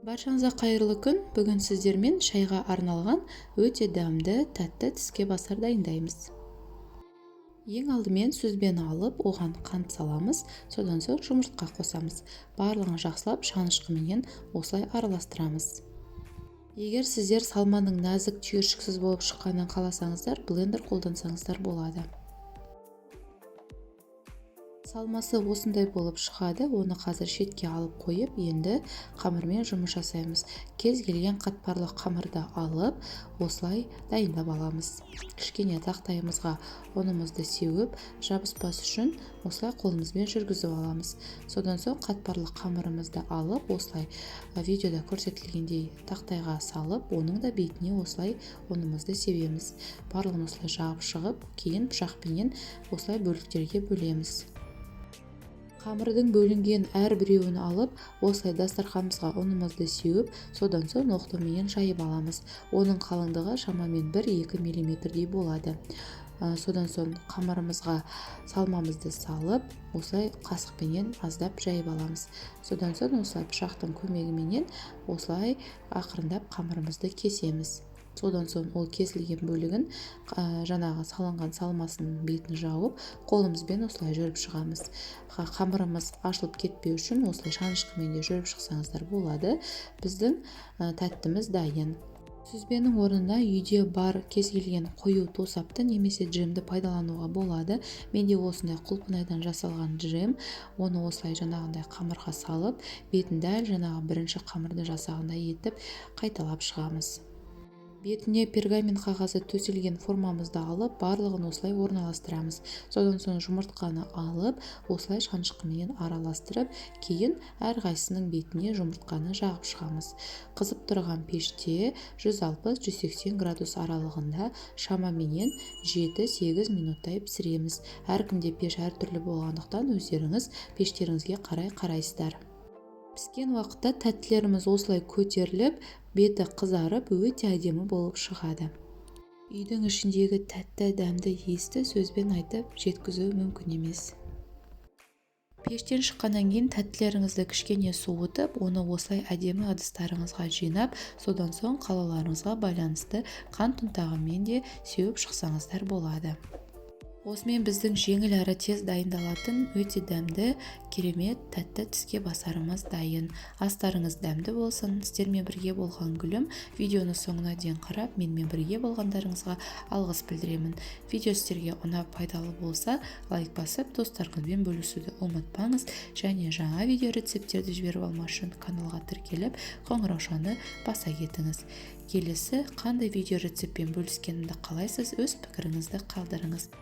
Баршаңызға қайырлы күн. Бүгін сіздермен шайға арналған өте дәмді, тәтті тіске басар дайындаймыз. Ең алдымен сүзбені алып, оған қант саламыз, содан соң жұмыртқа қосамыз. Барлығын жақсылап шанышқыменен осылай араластырамыз. Егер сіздер салманың нәзік түйіршіксіз болып шыққанын қаласаңыздар, блендер қолдансаңыздар болады. Салмасы осындай болып шығады, оны қазір шетке алып қойып, енді қамырмен жұмыс жасаймыз. Кез келген қатпарлы қамырды алып, осылай дайындап аламыз. Кішкене тақтайымызға ұнымызды сеуіп, жабыспас үшін осылай қолымызбен жүргізіп аламыз. Содан соң қатпарлы қамырымызды алып, осылай видеода көрсетілгендей тақтайға салып, оның да бетіне осылай ұнымызды себеміз. Барлығын осылай жағып шығып, кейін пышақпенен осылай бөліктерге бөлеміз. Қамырдың бөлінген әрбіреуін алып, осылай дастарханымызға ұнымызды сеуіп, содан соң оқтымен жайып аламыз. Оның қалыңдығы шамамен 1-2 мм болады. Содан соң қамырымызға салмамызды салып, осылай қасықпенен аздап жайып аламыз. Содан соң осылай пышақтың көмегіменен осылай ақырындап қамырымызды кесеміз. Содан соң ол кесілген бөлігін жаңағы салынған салмасының бетін жауып, қолымызбен осылай жүріп шығамыз. Қамырымыз ашылып кетпеу үшін осылай шанышқымен де жүріп шықсаңыздар болады. Біздің тәттіміз дайын. Сүзбенің орнына үйде бар кез келген қою тосапты немесе джемді пайдалануға болады. Менде осындай құлпынайдан жасалған джем. Оны осылай жаңағындай қамырға салып, бетін дәл жаңағы бірінші қамырды жасағандай етіп қайталап шығамыз. Бетіне пергамент қағазы төселген формамызды алып, барлығын осылай орналастырамыз. Содан соң жұмыртқаны алып, осылай шанышқыменен араластырып, кейін әрқайсының бетіне жұмыртқаны жағып шығамыз. Қызып тұрған пеште 160-180 градус аралығында шамаменен 7-8 минуттай пісіреміз. Әркімде пеш әртүрлі болғандықтан өздеріңіз пештеріңізге қарайсыздар. Піскен уақытта тәттілеріміз осылай көтеріліп, беті қызарып, өте әдемі болып шығады. Үйдің ішіндегі тәтті дәмді иісті сөзбен айтып жеткізу мүмкін емес. Пештен шыққаннан кейін тәттілеріңізді кішкене суытып, оны осылай әдемі ыдыстарыңызға жинап, содан соң қалауларыңызға байланысты қант ұнтағымен де сеуіп шықсаңыздар болады. Осымен біздің жеңіл әрі тез дайындалатын өте дәмді, керемет, тәтті тіске басарымыз дайын. Астарыңыз дәмді болсын. Сіздермен бірге болған гүлім. Видеоны соңына дейін қарап, менімен бірге болғандарыңызға алғыс білдіремін. Видео сіздерге ұнап пайдалы болса, лайк басып, достарыңызбен бөлісуді ұмытпаңыз. Және жаңа видео рецептерді жіберіп алмас үшін каналға тіркеліп, қоңыраушаны баса кетіңіз. Келесі қандай видео рецептпен бөліскенімді қалайсыз, өз пікіріңізді қалдырыңыз.